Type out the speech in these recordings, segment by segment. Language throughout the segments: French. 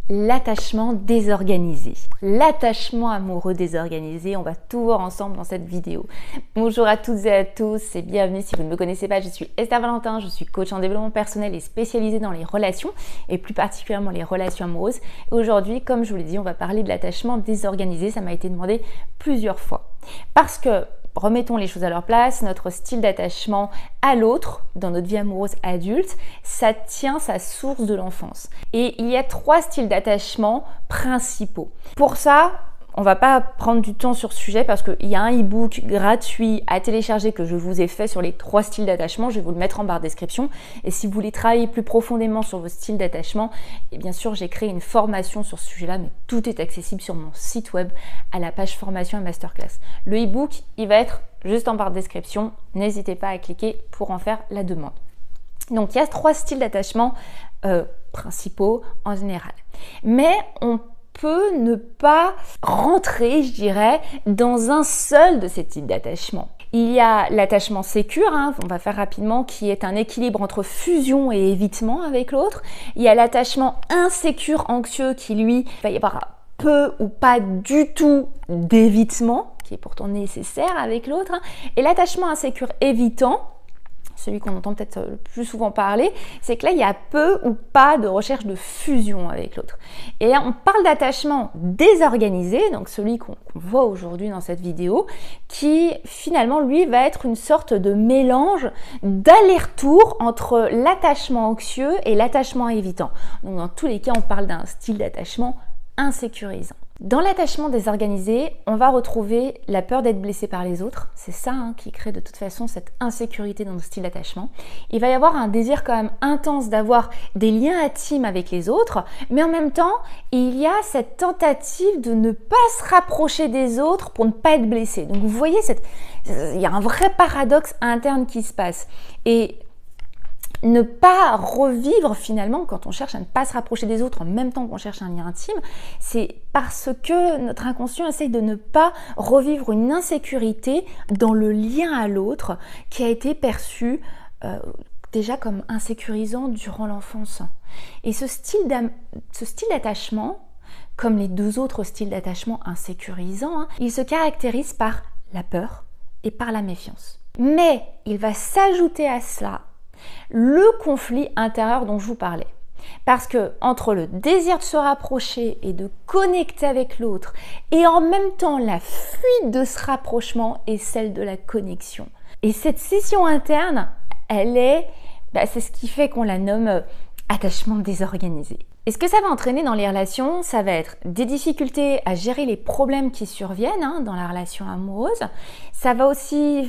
L'attachement désorganisé. L'attachement amoureux désorganisé, on va tout voir ensemble dans cette vidéo. Bonjour à toutes et à tous et bienvenue. Si vous ne me connaissez pas, je suis Esther Valentin, je suis coach en développement personnel et spécialisée dans les relations et plus particulièrement les relations amoureuses. Et aujourd'hui, comme je vous l'ai dit, on va parler de l'attachement désorganisé. Ça m'a été demandé plusieurs fois. Parce que remettons les choses à leur place, notre style d'attachement à l'autre dans notre vie amoureuse adulte, ça tient sa source de l'enfance. Et il y a 3 styles d'attachement principaux. Pour ça, on va pas prendre du temps sur ce sujet parce qu'il y a un e-book gratuit à télécharger que je vous ai fait sur les 3 styles d'attachement. Je vais vous le mettre en barre de description. Et si vous voulez travailler plus profondément sur vos styles d'attachement, et bien sûr, j'ai créé une formation sur ce sujet-là, mais tout est accessible sur mon site web à la page formation et masterclass. Le e-book, il va être juste en barre de description. N'hésitez pas à cliquer pour en faire la demande. Donc, il y a 3 styles d'attachement principaux en général. Mais on peut ne pas rentrer, je dirais, dans un seul de ces types d'attachement. Il y a l'attachement sécure, on va faire rapidement, qui est un équilibre entre fusion et évitement avec l'autre. Il y a l'attachement insécure, anxieux, qui lui, va y avoir peu ou pas du tout d'évitement, qui est pourtant nécessaire avec l'autre. Et l'attachement insécure évitant, celui qu'on entend peut-être le plus souvent parler, c'est que là, il y a peu ou pas de recherche de fusion avec l'autre. Et là, on parle d'attachement désorganisé, donc celui qu'on voit aujourd'hui dans cette vidéo, qui finalement, lui, va être une sorte de mélange d'aller-retour entre l'attachement anxieux et l'attachement évitant. Donc, dans tous les cas, on parle d'un style d'attachement insécurisant. Dans l'attachement désorganisé, on va retrouver la peur d'être blessé par les autres. C'est ça qui crée de toute façon cette insécurité dans nos styles d'attachement. Il va y avoir un désir quand même intense d'avoir des liens intimes avec les autres, mais en même temps, il y a cette tentative de ne pas se rapprocher des autres pour ne pas être blessé. Donc vous voyez, il y a un vrai paradoxe interne qui se passe. Et ne pas revivre finalement, quand on cherche à ne pas se rapprocher des autres en même temps qu'on cherche un lien intime, c'est parce que notre inconscient essaye de ne pas revivre une insécurité dans le lien à l'autre qui a été perçu déjà comme insécurisant durant l'enfance. Et ce style d'attachement, comme les 2 autres styles d'attachement insécurisants, il se caractérise par la peur et par la méfiance. Mais il va s'ajouter à cela le conflit intérieur dont je vous parlais. Parce que entre le désir de se rapprocher et de connecter avec l'autre et en même temps la fuite de ce rapprochement est celle de la connexion. Et cette scission interne, c'est ce qui fait qu'on la nomme attachement désorganisé. Et ce que ça va entraîner dans les relations, ça va être des difficultés à gérer les problèmes qui surviennent dans la relation amoureuse. Ça va aussi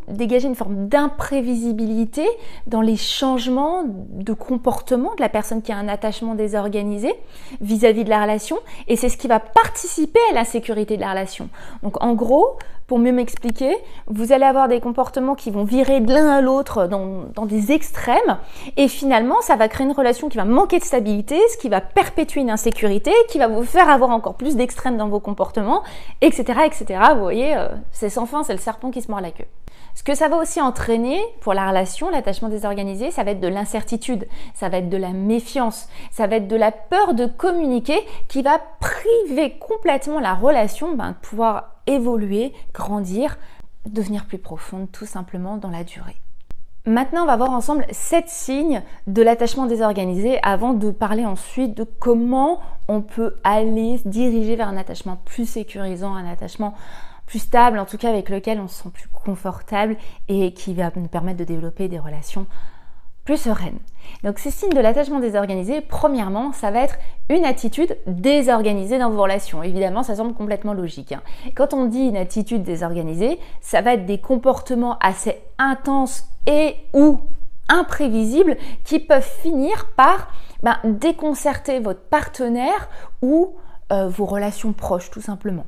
dégager une forme d'imprévisibilité dans les changements de comportement de la personne qui a un attachement désorganisé vis-à-vis de la relation, et c'est ce qui va participer à la sécurité de la relation. Donc en gros, pour mieux m'expliquer, vous allez avoir des comportements qui vont virer de l'un à l'autre dans des extrêmes, et finalement ça va créer une relation qui va manquer de stabilité, ce qui va perpétuer une insécurité, qui va vous faire avoir encore plus d'extrêmes dans vos comportements, etc. etc. Vous voyez, c'est sans fin, c'est le serpent qui se mord la queue. Ce que ça va aussi entraîner pour la relation, l'attachement désorganisé, ça va être de l'incertitude, ça va être de la méfiance, ça va être de la peur de communiquer qui va priver complètement la relation de pouvoir évoluer, grandir, devenir plus profonde tout simplement dans la durée. Maintenant, on va voir ensemble 7 signes de l'attachement désorganisé avant de parler ensuite de comment on peut aller se diriger vers un attachement plus sécurisant, un attachement plus stable, en tout cas avec lequel on se sent plus confortable et qui va nous permettre de développer des relations plus sereines. Donc ces signes de l'attachement désorganisé, premièrement, ça va être une attitude désorganisée dans vos relations. Évidemment, ça semble complètement logique. Quand on dit une attitude désorganisée, ça va être des comportements assez intenses et ou imprévisibles qui peuvent finir par déconcerter votre partenaire ou vos relations proches, tout simplement.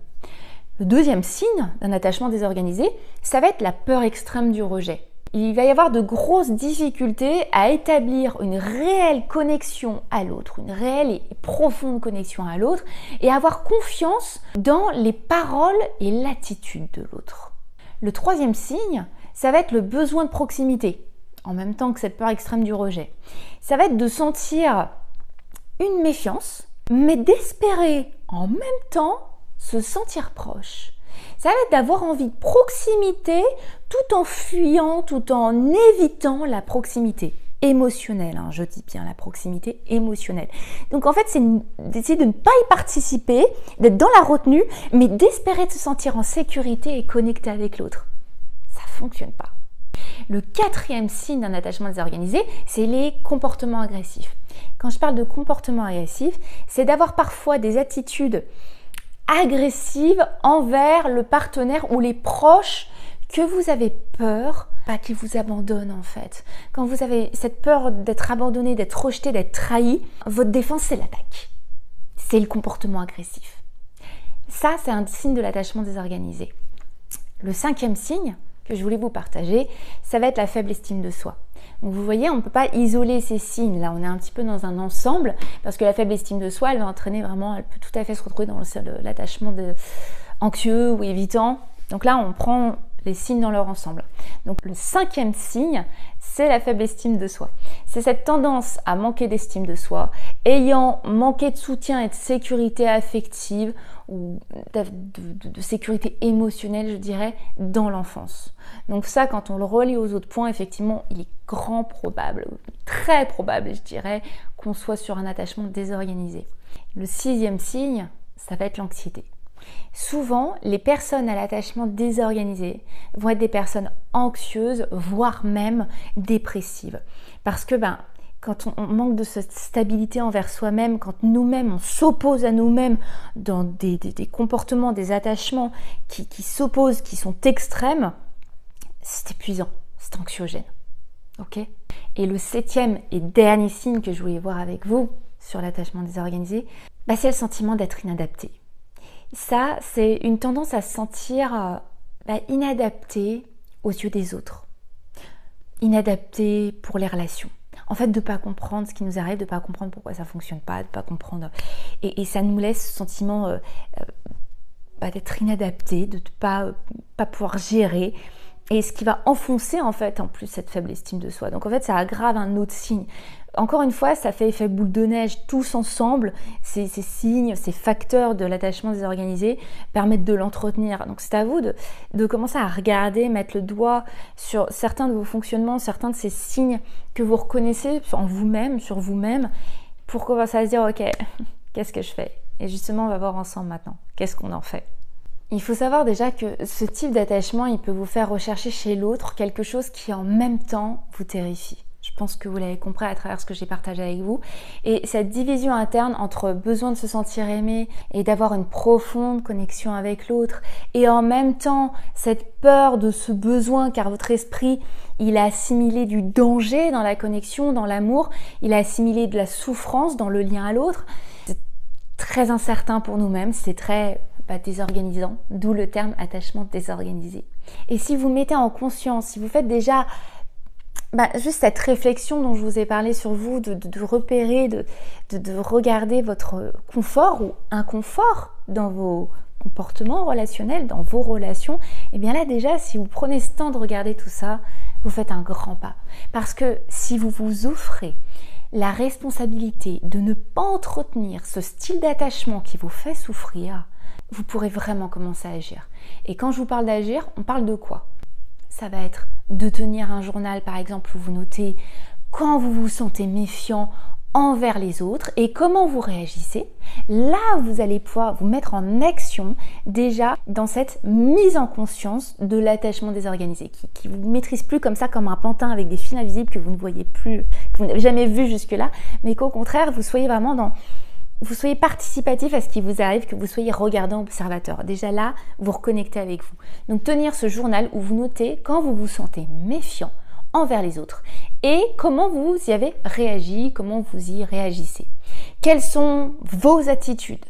Le deuxième signe d'un attachement désorganisé, ça va être la peur extrême du rejet. Il va y avoir de grosses difficultés à établir une réelle connexion à l'autre, une réelle et profonde connexion à l'autre, et avoir confiance dans les paroles et l'attitude de l'autre. Le troisième signe, ça va être le besoin de proximité, en même temps que cette peur extrême du rejet. Ça va être de sentir une méfiance mais d'espérer en même temps se sentir proche. Ça va être d'avoir envie de proximité tout en fuyant, tout en évitant la proximité émotionnelle. Je dis bien la proximité émotionnelle. Donc en fait, c'est d'essayer de ne pas y participer, d'être dans la retenue, mais d'espérer de se sentir en sécurité et connecté avec l'autre. Ça ne fonctionne pas. Le quatrième signe d'un attachement désorganisé, c'est les comportements agressifs. Quand je parle de comportements agressifs, c'est d'avoir parfois des attitudes agressive envers le partenaire ou les proches que vous avez peur qu'ils vous abandonnent en fait. Quand vous avez cette peur d'être abandonné, d'être rejeté, d'être trahi, votre défense c'est l'attaque. C'est le comportement agressif. Ça, c'est un signe de l'attachement désorganisé. Le cinquième signe que je voulais vous partager, ça va être la faible estime de soi. Donc vous voyez, on ne peut pas isoler ces signes. Là, on est un petit peu dans un ensemble parce que la faible estime de soi, elle va entraîner vraiment, elle peut tout à fait se retrouver dans l'attachement anxieux ou évitant. Donc là, on prend les signes dans leur ensemble. Donc le cinquième signe, c'est la faible estime de soi. C'est cette tendance à manquer d'estime de soi, ayant manqué de soutien et de sécurité affective ou de sécurité émotionnelle, je dirais, dans l'enfance. Donc ça, quand on le relie aux autres points, effectivement, il est grand probable, très probable, je dirais, qu'on soit sur un attachement désorganisé. Le sixième signe, ça va être l'anxiété. Souvent, les personnes à l'attachement désorganisé vont être des personnes anxieuses, voire même dépressives. Parce que quand on manque de cette stabilité envers soi-même, quand nous-mêmes on s'oppose à nous-mêmes dans des comportements, des attachements qui s'opposent, qui sont extrêmes, c'est épuisant, c'est anxiogène. Ok ? Et le septième et dernier signe que je voulais voir avec vous sur l'attachement désorganisé, c'est le sentiment d'être inadapté. Ça, c'est une tendance à se sentir inadapté aux yeux des autres, inadapté pour les relations. En fait, de ne pas comprendre ce qui nous arrive, de ne pas comprendre pourquoi ça ne fonctionne pas, de ne pas comprendre. Et ça nous laisse ce sentiment d'être inadapté, de ne pas pouvoir gérer. Et ce qui va enfoncer en fait en plus cette faible estime de soi. Donc en fait, ça aggrave un autre signe. Encore une fois, ça fait effet boule de neige, tous ensemble, ces signes, ces facteurs de l'attachement désorganisé permettent de l'entretenir. Donc c'est à vous de commencer à regarder, mettre le doigt sur certains de vos fonctionnements, certains de ces signes que vous reconnaissez en vous-même, sur vous-même, pour commencer à se dire, ok, qu'est-ce que je fais ? Et justement, on va voir ensemble maintenant, qu'est-ce qu'on en fait ? Il faut savoir déjà que ce type d'attachement, il peut vous faire rechercher chez l'autre quelque chose qui en même temps vous terrifie. Je pense que vous l'avez compris à travers ce que j'ai partagé avec vous. Et cette division interne entre besoin de se sentir aimé et d'avoir une profonde connexion avec l'autre, et en même temps cette peur de ce besoin, car votre esprit, il a assimilé du danger dans la connexion, dans l'amour, il a assimilé de la souffrance dans le lien à l'autre. C'est très incertain pour nous-mêmes, c'est très désorganisant, d'où le terme attachement désorganisé. Et si vous mettez en conscience, si vous faites déjà juste cette réflexion dont je vous ai parlé sur vous, de repérer, de regarder votre confort ou inconfort dans vos comportements relationnels, dans vos relations, et bien là déjà, si vous prenez ce temps de regarder tout ça, vous faites un grand pas. Parce que si vous vous offrez la responsabilité de ne pas entretenir ce style d'attachement qui vous fait souffrir, vous pourrez vraiment commencer à agir. Et quand je vous parle d'agir, on parle de quoi ? Ça va être de tenir un journal, par exemple, où vous notez quand vous vous sentez méfiant envers les autres et comment vous réagissez. Là, vous allez pouvoir vous mettre en action déjà dans cette mise en conscience de l'attachement désorganisé qui vous maîtrise plus comme ça, comme un pantin avec des fils invisibles que vous ne voyez plus, que vous n'avez jamais vu jusque-là, mais qu'au contraire, vous soyez vraiment vous soyez participatif à ce qui vous arrive, que vous soyez regardant observateur. Déjà là, vous reconnectez avec vous. Donc tenir ce journal où vous notez quand vous vous sentez méfiant envers les autres et comment vous y avez réagi, comment vous y réagissez. Quelles sont vos attitudes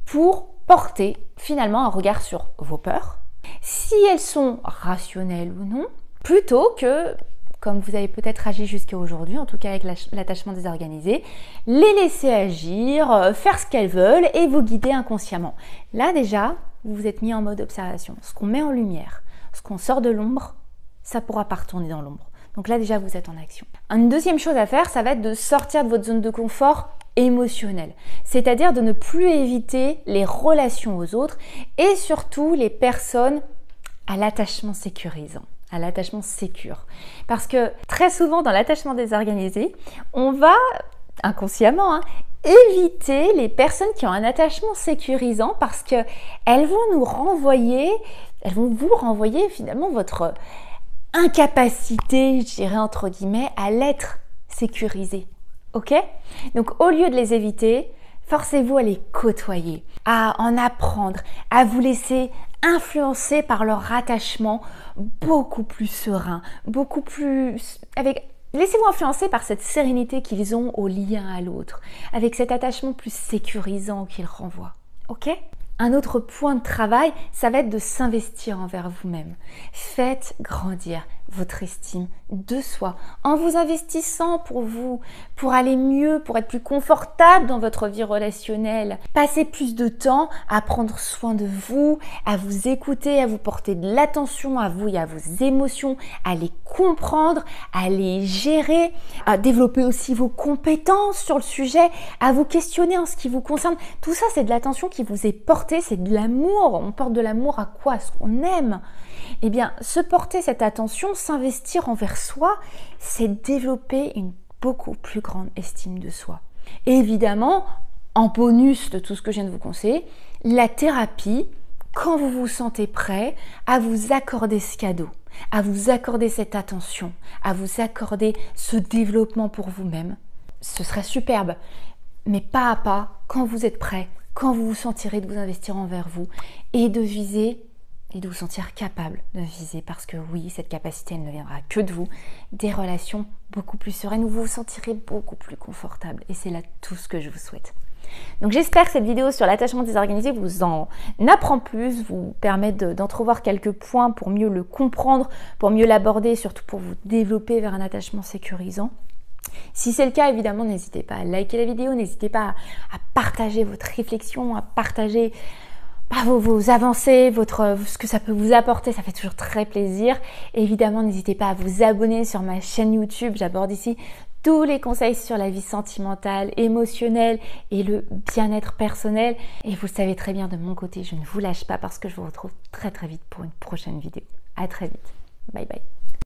pour porter finalement un regard sur vos peurs, si elles sont rationnelles ou non, plutôt que, comme vous avez peut-être agi jusqu'à aujourd'hui, en tout cas avec l'attachement désorganisé, les laisser agir, faire ce qu'elles veulent et vous guider inconsciemment. Là déjà, vous vous êtes mis en mode observation. Ce qu'on met en lumière, ce qu'on sort de l'ombre, ça ne pourra pas retourner dans l'ombre. Donc là déjà, vous êtes en action. Une deuxième chose à faire, ça va être de sortir de votre zone de confort émotionnel, c'est-à-dire de ne plus éviter les relations aux autres et surtout les personnes à l'attachement sécurisant, à l'attachement sécure. Parce que très souvent dans l'attachement désorganisé, on va inconsciemment éviter les personnes qui ont un attachement sécurisant parce que elles vont vous renvoyer finalement votre incapacité, je dirais entre guillemets, à l'être sécurisé. Ok? Donc au lieu de les éviter, forcez-vous à les côtoyer, à en apprendre, à vous laisser influencer par leur attachement beaucoup plus serein, beaucoup plus laissez-vous influencer par cette sérénité qu'ils ont au lien à l'autre, avec cet attachement plus sécurisant qu'ils renvoient. Ok? Un autre point de travail, ça va être de s'investir envers vous-même. Faites grandir votre estime de soi en vous investissant pour vous, pour aller mieux, pour être plus confortable dans votre vie relationnelle. Passez plus de temps à prendre soin de vous, à vous écouter, à vous porter de l'attention à vous et à vos émotions, à les comprendre, à les gérer, à développer aussi vos compétences sur le sujet, à vous questionner en ce qui vous concerne. Tout ça, c'est de l'attention qui vous est portée, c'est de l'amour. On porte de l'amour à quoi? À ce qu'on aime. Eh bien, se porter cette attention, s'investir envers soi, c'est développer une beaucoup plus grande estime de soi. Et évidemment, en bonus de tout ce que je viens de vous conseiller, la thérapie, quand vous vous sentez prêt à vous accorder ce cadeau, à vous accorder cette attention, à vous accorder ce développement pour vous-même, ce serait superbe. Mais pas à pas, quand vous êtes prêt, quand vous vous sentirez de vous investir envers vous et de viser et de vous sentir capable de viser, parce que oui, cette capacité, elle ne viendra que de vous, des relations beaucoup plus sereines où vous vous sentirez beaucoup plus confortable. Et c'est là tout ce que je vous souhaite. Donc j'espère que cette vidéo sur l'attachement désorganisé vous en apprend plus, vous permet d'entrevoir quelques points pour mieux le comprendre, pour mieux l'aborder et surtout pour vous développer vers un attachement sécurisant. Si c'est le cas, évidemment, n'hésitez pas à liker la vidéo, n'hésitez pas à partager votre réflexion, à partager vos avancées, ce que ça peut vous apporter, ça fait toujours très plaisir. Et évidemment, n'hésitez pas à vous abonner sur ma chaîne YouTube, j'aborde ici tous les conseils sur la vie sentimentale, émotionnelle et le bien-être personnel. Et vous le savez très bien, de mon côté, je ne vous lâche pas parce que je vous retrouve très très vite pour une prochaine vidéo. À très vite. Bye bye.